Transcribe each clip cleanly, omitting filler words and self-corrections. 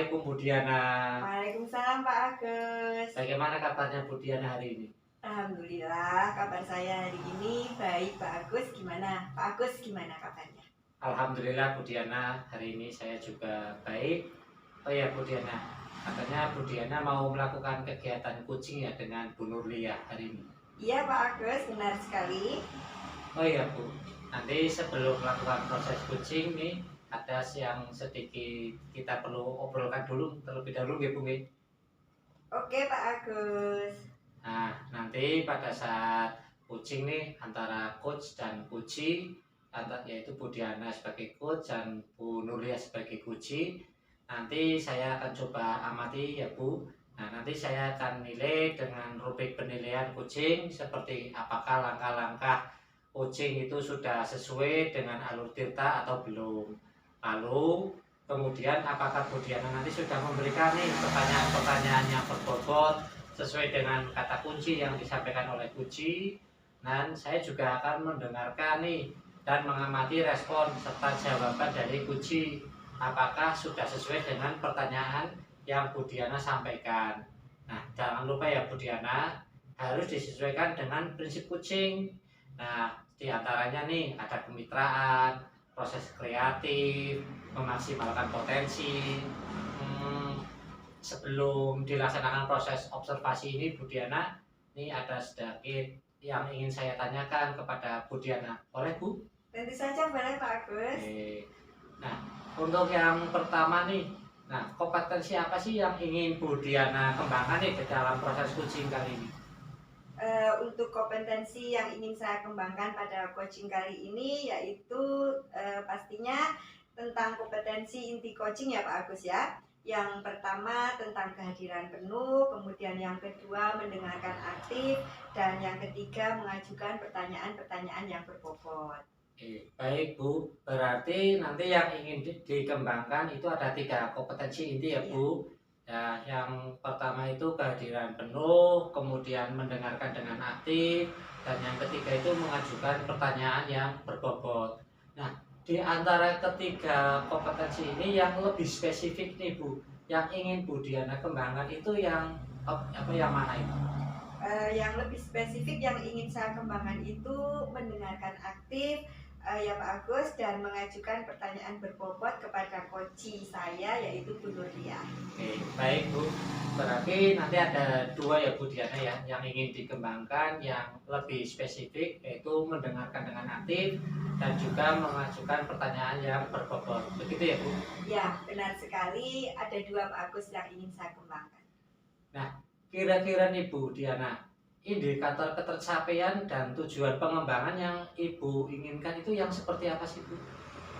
Assalamualaikum Bu Diana. Waalaikumsalam Pak Agus. Bagaimana kabarnya Bu Diana hari ini? Alhamdulillah kabar saya hari ini baik Pak Agus. Gimana? Pak Agus gimana kabarnya? Alhamdulillah Bu Diana, hari ini saya juga baik. Oh ya Bu Diana, katanya Bu Diana mau melakukan kegiatan kucing ya dengan Bu Nurlia hari ini. Iya Pak Agus, benar sekali. Oh iya Bu, nanti sebelum melakukan proses kucing nih ada yang sedikit kita perlu obrolkan dulu terlebih dahulu ya Bu. Oke Pak Agus. Nah, nanti pada saat coaching nih antara coach dan coachee, yaitu Bu Diana sebagai coach dan Bu Nurlia sebagai coachee, nanti saya akan coba amati ya Bu. Nah, nanti saya akan nilai dengan rubrik penilaian coaching seperti apakah langkah-langkah coaching itu sudah sesuai dengan alur tirta atau belum. Lalu kemudian apakah Bu Diana nanti sudah memberikan nih pertanyaan-pertanyaan yang berbobot sesuai dengan kata kunci yang disampaikan oleh kunci, dan saya juga akan mendengarkan nih dan mengamati respon serta jawaban dari kunci apakah sudah sesuai dengan pertanyaan yang Bu Diana sampaikan. Nah, jangan lupa ya Bu Diana, harus disesuaikan dengan prinsip kucing. Nah, diantaranya nih ada kemitraan, proses kreatif, memaksimalkan potensi. Sebelum dilaksanakan proses observasi ini Bu Diana, ini ada sedikit yang ingin saya tanyakan kepada Bu Diana. Boleh Bu? Tentu saja boleh Pak Agus. Oke. Nah, untuk yang pertama nih, nah kompetensi apa sih yang ingin Bu Diana kembangkan nih ke dalam proses coaching kali ini? Untuk kompetensi yang ingin saya kembangkan pada coaching kali ini yaitu pastinya tentang kompetensi inti coaching ya Pak Agus ya. Yang pertama tentang kehadiran penuh, kemudian yang kedua mendengarkan aktif, dan yang ketiga mengajukan pertanyaan-pertanyaan yang berbobot. Baik Bu, berarti nanti yang ingin dikembangkan itu ada 3 kompetensi inti ya Bu. Ya, yang pertama itu kehadiran penuh, kemudian mendengarkan dengan aktif, dan yang ketiga itu mengajukan pertanyaan yang berbobot. Nah, di antara ketiga kompetensi ini yang lebih spesifik nih Bu, yang ingin Bu Diana kembangkan itu yang yang mana itu? Yang lebih spesifik yang ingin saya kembangkan itu mendengarkan aktif, ya Pak Agus, dan mengajukan pertanyaan berbobot kepada coach saya yaitu Bu Nurlia. Oke, baik Bu. Berarti nanti ada 2 ya Bu Diana ya yang ingin dikembangkan, yang lebih spesifik yaitu mendengarkan dengan aktif dan juga mengajukan pertanyaan yang berbobot. Begitu ya Bu? Ya, benar sekali, ada 2 Pak Agus yang ingin saya kembangkan. Nah, kira-kira nih Bu Diana, indikator ketercapaian dan tujuan pengembangan yang Ibu inginkan itu yang seperti apa sih Bu?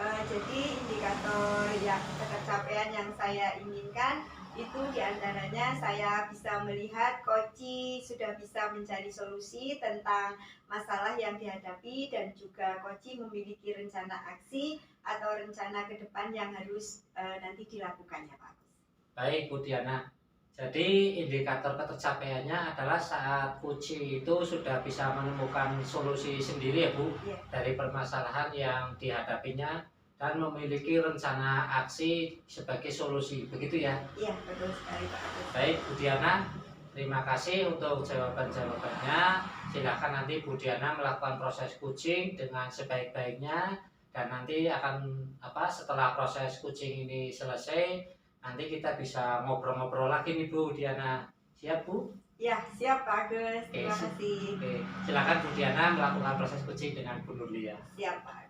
Jadi indikator yang ketercapaian yang saya inginkan itu diantaranya saya bisa melihat coach sudah bisa mencari solusi tentang masalah yang dihadapi, dan juga coach memiliki rencana aksi atau rencana ke depan yang harus nanti dilakukannya Pak Agus. Baik Bu Diana, jadi indikator ketercapaiannya adalah saat kunci itu sudah bisa menemukan solusi sendiri ya Bu, dari permasalahan yang dihadapinya dan memiliki rencana aksi sebagai solusi, begitu ya? Iya, betul sekali Pak Agus. Baik Bu Diana, terima kasih untuk jawaban-jawabannya. Silakan nanti Bu Diana melakukan proses coaching dengan sebaik-baiknya, dan nanti akan setelah proses coaching ini selesai, nanti kita bisa ngobrol-ngobrol lagi nih Bu Diana. Siap Bu? Ya, siap Pak Agus. Terima kasih. Oke, silakan Bu Diana melakukan proses coaching dengan Bu Nurlia. Siap Pak Agus.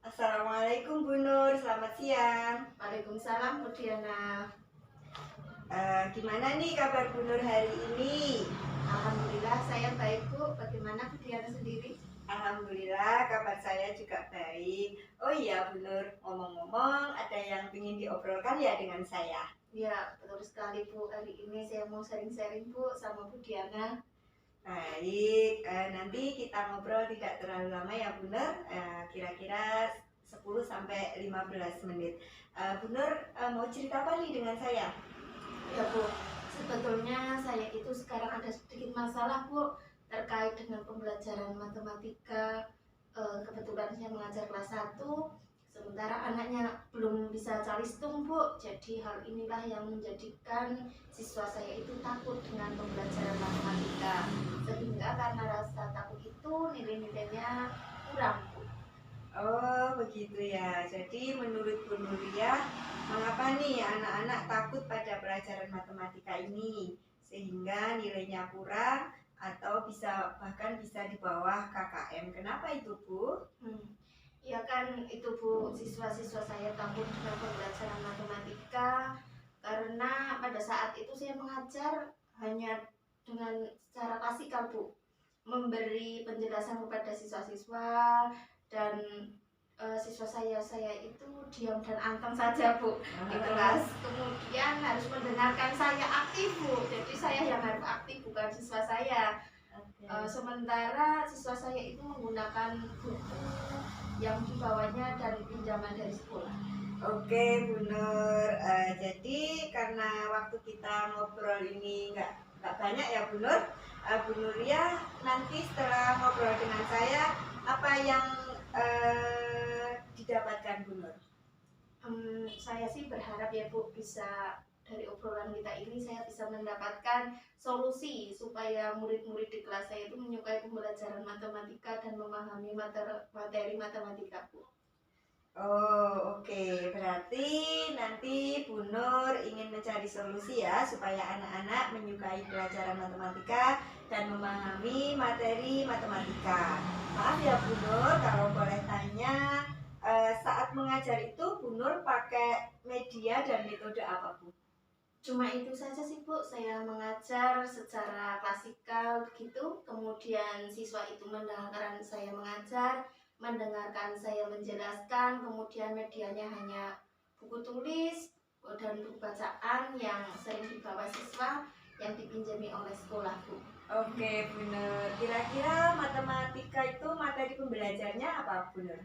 Assalamualaikum Bu Nur, selamat siang. Waalaikumsalam Bu Diana. Gimana nih kabar Bu Nur hari ini? Alhamdulillah saya baik Bu. Bagaimana Bu Diana sendiri? Alhamdulillah kabar saya juga baik. Oh iya Bu Nur, ngomong-ngomong ada yang ingin diobrolkan ya dengan saya? Ya, betul sekali Bu. Hari ini saya mau sharing-sharing Bu sama Bu Diana. Baik, nanti kita ngobrol tidak terlalu lama ya Bu Nur, kira-kira 10-15 menit. Bu Nur mau cerita apa nih dengan saya? Ya Bu, sebetulnya saya itu sekarang ada sedikit masalah Bu terkait dengan pembelajaran matematika kebetulan saya mengajar kelas 1, sementara anaknya belum bisa calistung Bu. Jadi hal inilah yang menjadikan siswa saya itu takut dengan pembelajaran matematika, sehingga karena rasa takut itu nilai-nilainya kurang Bu. Oh, begitu ya. Jadi menurut Bu Nuria, mengapa nih anak-anak takut pada pelajaran matematika ini sehingga nilainya kurang atau bahkan bisa di bawah KKM. Kenapa itu, Bu? Ya kan itu Bu, siswa-siswa saya takut dengan pembelajaran matematika karena pada saat itu saya mengajar hanya dengan secara klasikal Bu, memberi penjelasan kepada siswa-siswa dan siswa saya itu diam dan anteng saja Bu di kelas. Kemudian harus mendengarkan saya aktif Bu, jadi saya yang harus aktif bukan siswa saya. Sementara siswa saya itu menggunakan buku yang dibawanya dan pinjaman dari sekolah. Oke, Bu Nur. Jadi karena waktu kita ngobrol ini nggak banyak ya, Bu Nur. Bu Nuria, nanti setelah ngobrol dengan saya, apa yang didapatkan, Bu Nur? Saya sih berharap ya Bu, bisa dari obrolan kita ini saya bisa mendapatkan solusi supaya murid-murid di kelas saya itu menyukai pembelajaran matematika dan memahami materi matematika Bu. Oh, oke. Berarti nanti Bu Nur ingin mencari solusi ya supaya anak-anak menyukai pelajaran matematika dan memahami materi matematika. Maaf ya Bu Nur, kalau boleh tanya, saat mengajar itu Bu Nur pakai media dan metode apa, Bu? Cuma itu saja sih Bu, saya mengajar secara klasikal begitu, kemudian siswa itu mendengarkan saya mengajar, mendengarkan saya menjelaskan, kemudian medianya hanya buku tulis dan buku bacaan yang sering dibawa siswa yang dipinjami oleh sekolah Bu. Oke Bu Nur, kira-kira matematika itu materi pembelajarnya apa Bu Nur?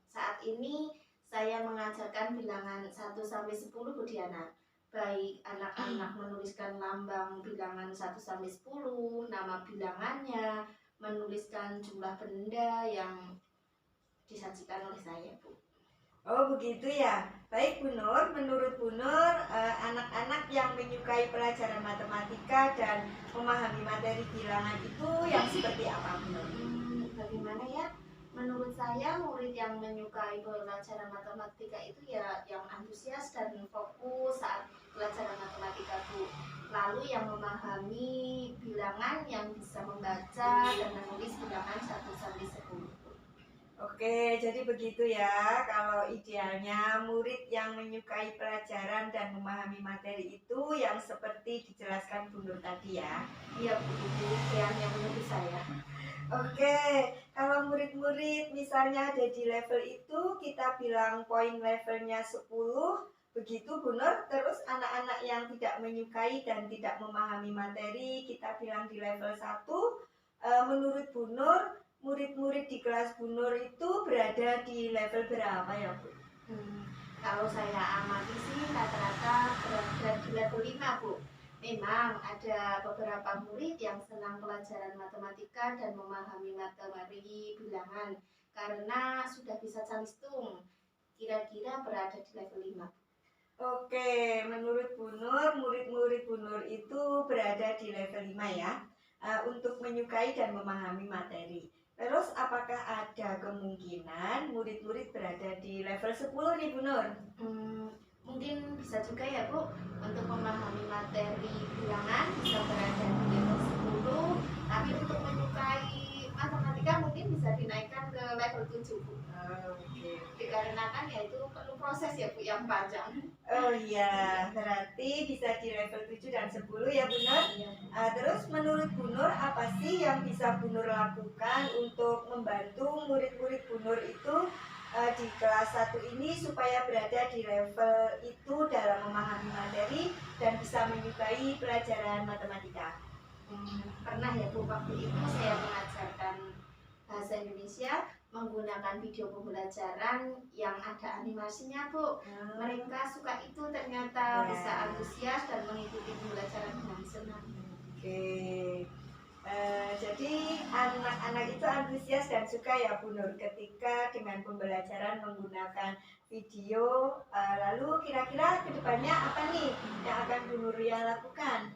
Saat ini saya mengajarkan bilangan 1 sampai 10 Bu Diana. Baik anak-anak menuliskan lambang bilangan 1 sampai 10, nama bilangannya, menuliskan jumlah benda yang disajikan oleh saya Bu. Oh begitu ya. Baik Bu Nur, menurut Bu Nur, anak-anak yang menyukai pelajaran matematika dan memahami materi bilangan itu yang seperti apa Bu Nur? Bagaimana ya? Menurut saya murid yang menyukai pelajaran matematika itu ya yang antusias dan fokus saat pelajaran matematika Bu. Lalu yang memahami bilangan, yang bisa membaca dan menulis bilangan 1 sampai 10. Oke, jadi begitu ya. Kalau idealnya murid yang menyukai pelajaran dan memahami materi itu yang seperti dijelaskan Bu Nur tadi ya. Iya Bu, itu idealnya menurut saya. Oke, kalau murid-murid misalnya ada di level itu, kita bilang poin levelnya 10, begitu Bu Nur. Terus anak-anak yang tidak menyukai dan tidak memahami materi, kita bilang di level 1. Menurut Bu Nur, murid-murid di kelas Bu Nur itu berada di level berapa ya Bu? Kalau saya amati sih rata-rata berada di level 5 Bu. Memang ada beberapa murid yang senang pelajaran matematika dan memahami materi bilangan karena sudah bisa calistung. Kira-kira berada di level 5. Oke, menurut Bu Nur, murid-murid Bu Nur itu berada di level 5 ya, untuk menyukai dan memahami materi. Terus apakah ada kemungkinan murid-murid berada di level 10 nih Bu Nur? Mungkin bisa juga ya Bu, untuk memahami materi bilangan bisa berada di level 10, tapi untuk menyukai matematika mungkin bisa dinaikkan ke level 7 Bu. Oke. Dikarenakan ya itu perlu proses ya Bu yang panjang. Oh iya, berarti bisa di level 7 dan 10 ya Bu Nur. Terus menurut Bu Nur, apa sih yang bisa Bu Nur lakukan untuk membantu murid-murid Bu Nur itu di kelas 1 ini supaya berada di level itu dalam memahami materi dan bisa menyukai pelajaran matematika? Pernah ya Bu, waktu itu saya mengajarkan bahasa Indonesia menggunakan video pembelajaran yang ada animasinya Bu. Mereka suka itu, ternyata bisa antusias dan mengikuti pembelajaran dengan senang. Oke. Jadi anak-anak itu antusias dan suka ya Bu Nur ketika dengan pembelajaran menggunakan video. Lalu kira-kira kedepannya apa nih yang akan Bu Nur lakukan?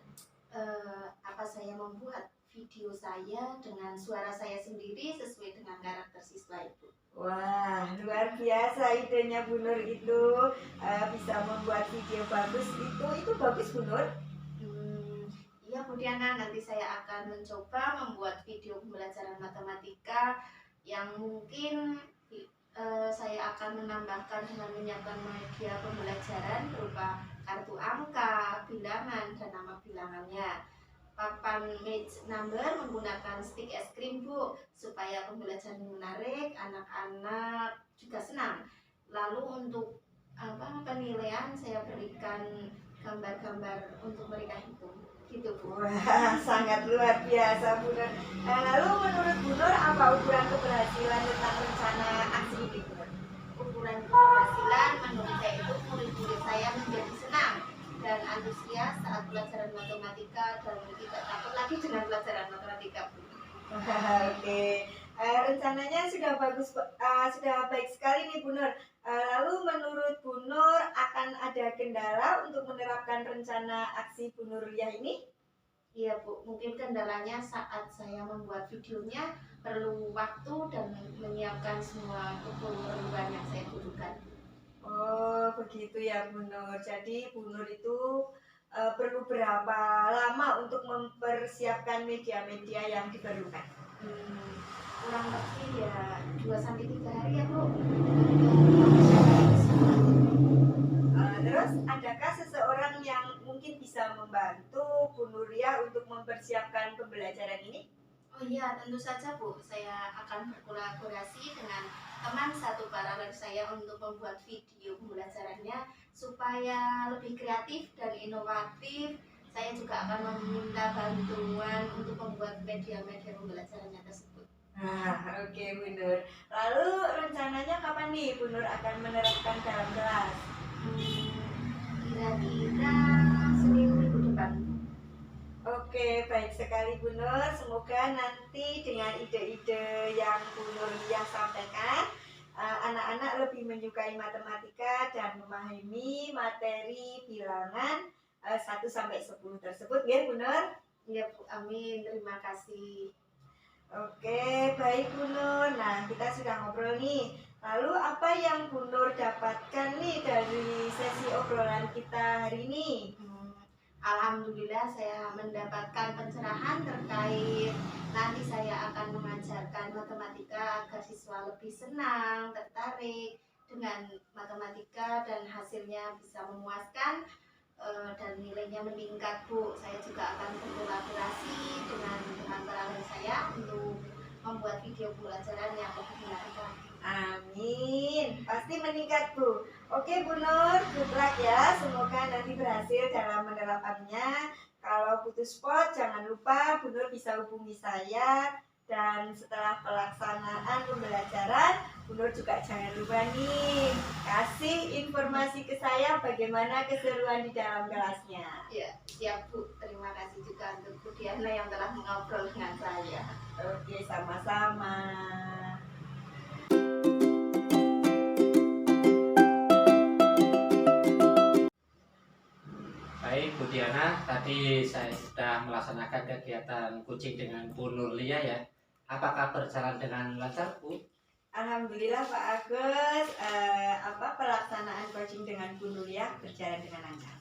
Apa saya membuat video saya dengan suara saya sendiri sesuai dengan karakter siswa itu. Wah, luar biasa idenya Bu Nur itu, bisa membuat video bagus itu bagus Bu Nur. Iya Bu Diana, nanti saya akan mencoba membuat video pembelajaran matematika yang mungkin saya akan menambahkan dengan menyiapkan media pembelajaran berupa kartu angka, bilangan, dan nama bilangannya. Papan match number menggunakan stick es krim Bu, supaya pembelajaran menarik, anak-anak juga senang. Lalu untuk penilaian saya berikan gambar-gambar untuk mereka hitung. Gitu Bu. Wah, sangat luar biasa Bu Nur. Lalu menurut Bu Nur apa ukuran keberhasilan tentang rencana aksi ini Bu Nur? Ukuran keberhasilan menurut saya itu murid-murid saya menjadi senang dan antusias saat pelajaran matematika dan tidak takut lagi dengan pelajaran matematika Bu. Oke, rencananya sudah bagus, sudah baik sekali nih Bu Nur. Lalu menurut Bu Nur akan ada kendala untuk menerapkan rencana aksi Bu Nuriyah ini? Iya Bu, mungkin kendalanya saat saya membuat videonya perlu waktu dan menyiapkan semua keperluan yang saya butuhkan. Oh begitu ya Bu Nur. Jadi Bu Nur itu perlu berapa lama untuk mempersiapkan media-media yang diperlukan? Kurang lebih ya 2-3 hari ya Bu. Terus adakah seseorang yang mungkin bisa membantu Bu Nuriyah untuk mempersiapkan pembelajaran ini? Oh iya, tentu saja Bu. Saya akan berkolaborasi dengan teman satu paralel saya untuk membuat video pembelajarannya supaya lebih kreatif dan inovatif. Saya juga akan meminta bantuan untuk membuat media-media pembelajarannya tersebut. Oke Bu Nur. Lalu rencananya kapan nih Bu Nur akan menerapkan dalam kelas? Kira-kira seminggu minggu depan. Oke, baik sekali Bu Nur. Semoga nanti dengan ide-ide yang Bu Nur sampaikan, anak-anak lebih menyukai matematika dan memahami materi bilangan 1-10 tersebut ya Bu Nur. Iya Bu, amin. Terima kasih. Oke, baik Bu Nur. Nah, kita sudah ngobrol nih. Lalu apa yang Bu Nur dapatkan nih dari sesi obrolan kita hari ini? Alhamdulillah saya mendapatkan pencerahan terkait nanti saya akan mengajarkan matematika agar siswa lebih senang, tertarik dengan matematika dan hasilnya bisa memuaskan dan nilainya meningkat Bu. Saya juga akan berkolaborasi dengan paralel saya untuk membuat video pembelajaran yang lebih menarik. Amin, pasti meningkat Bu. Oke Bu Nur, good luck ya. Semoga nanti berhasil dalam menerapkannya. Kalau putus spot, jangan lupa Bu Nur bisa hubungi saya. Dan setelah pelaksanaan pembelajaran, Bu Nur juga jangan lupa nih kasih informasi ke saya bagaimana keseruan di dalam kelasnya. Ya, siap Bu. Terima kasih juga untuk Bu Diana yang telah mengobrol dengan saya. Oke, sama-sama. Baik Bu Diana, tadi saya sudah melaksanakan kegiatan coaching dengan Bu Nuriyah ya. Apakah berjalan dengan lancar Bu? Alhamdulillah Pak Agus, pelaksanaan coaching dengan Bu Nuriyah berjalan dengan lancar.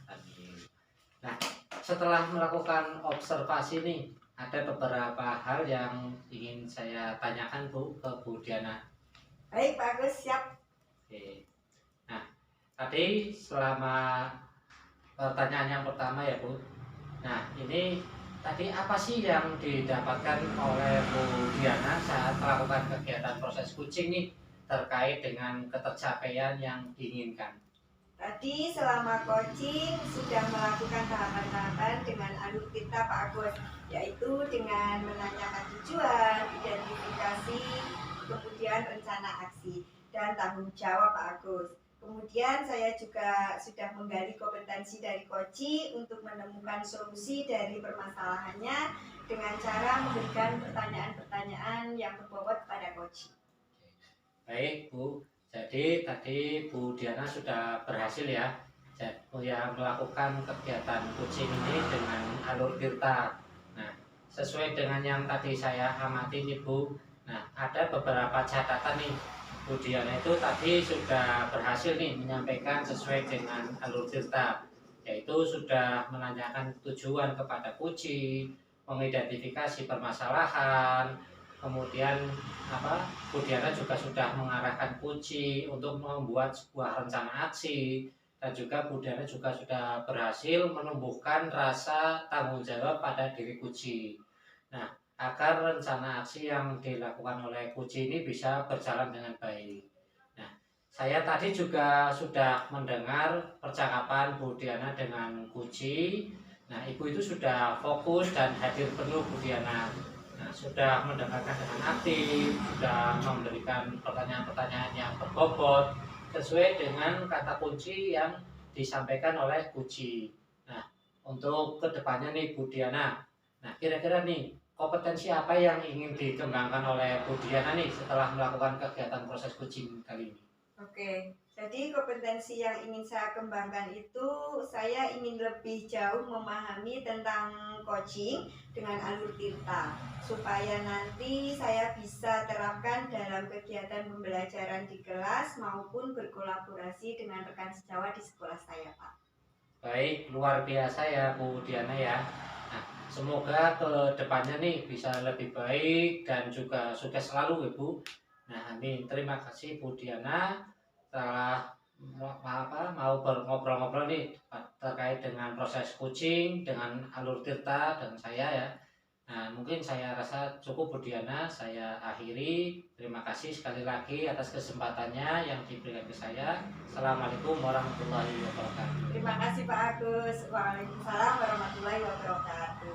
Nah, setelah melakukan observasi nih, ada beberapa hal yang ingin saya tanyakan Bu ke Bu Diana. Baik Pak Agus, siap. Oke. Nah, tadi selama pertanyaan yang pertama ya Bu. Nah, ini tadi apa sih yang didapatkan oleh Bu Diana saat melakukan kegiatan proses coaching nih terkait dengan ketercapaian yang diinginkan? Tadi selama coaching sudah melakukan tahapan-tahapan dengan alur kita Pak Agus, yaitu dengan menanyakan tujuan, identifikasi, kemudian rencana aksi, dan tanggung jawab Pak Agus. Kemudian saya juga sudah menggali kompetensi dari Koci untuk menemukan solusi dari permasalahannya dengan cara memberikan pertanyaan-pertanyaan yang berbobot kepada Koci. Baik Bu, jadi tadi Bu Diana sudah berhasil ya melakukan kegiatan coaching ini dengan alur tirta. Nah, sesuai dengan yang tadi saya amati nih Bu, nah ada beberapa catatan nih. Bu Diana itu tadi sudah berhasil nih menyampaikan sesuai dengan alur tirta, yaitu sudah menanyakan tujuan kepada Puji, mengidentifikasi permasalahan, kemudian Bu Diana juga sudah mengarahkan Puji untuk membuat sebuah rencana aksi, dan juga Bu Diana juga sudah berhasil menumbuhkan rasa tanggung jawab pada diri Puji. Nah, agar rencana aksi yang dilakukan oleh Puji ini bisa berjalan dengan baik. Nah, saya tadi juga sudah mendengar percakapan Bu Diana dengan Puji. Nah, Ibu itu sudah fokus dan hadir penuh Bu Diana. Nah, sudah mendengarkan dengan aktif, sudah memberikan pertanyaan-pertanyaan yang berbobot sesuai dengan kata kunci yang disampaikan oleh Puji. Nah, untuk kedepannya nih Bu Diana, nah kira-kira nih kompetensi apa yang ingin dikembangkan oleh Bu Diana nih setelah melakukan kegiatan proses coaching kali ini? Oke, jadi kompetensi yang ingin saya kembangkan itu saya ingin lebih jauh memahami tentang coaching dengan alur tirta supaya nanti saya bisa terapkan dalam kegiatan pembelajaran di kelas maupun berkolaborasi dengan rekan sejawat di sekolah saya, Pak. Baik, luar biasa ya Bu Diana ya. Nah, semoga ke depannya nih bisa lebih baik dan juga sukses selalu ya Bu. Nah, amin. Terima kasih Bu Diana telah mau ngobrol-ngobrol nih terkait dengan proses coaching dengan alur tirta dan saya ya. Nah, mungkin saya rasa cukup Bu Diana, saya akhiri. Terima kasih sekali lagi atas kesempatannya yang diberikan ke saya. Assalamualaikum warahmatullahi wabarakatuh. Terima kasih Pak Agus. Waalaikumsalam warahmatullahi wabarakatuh.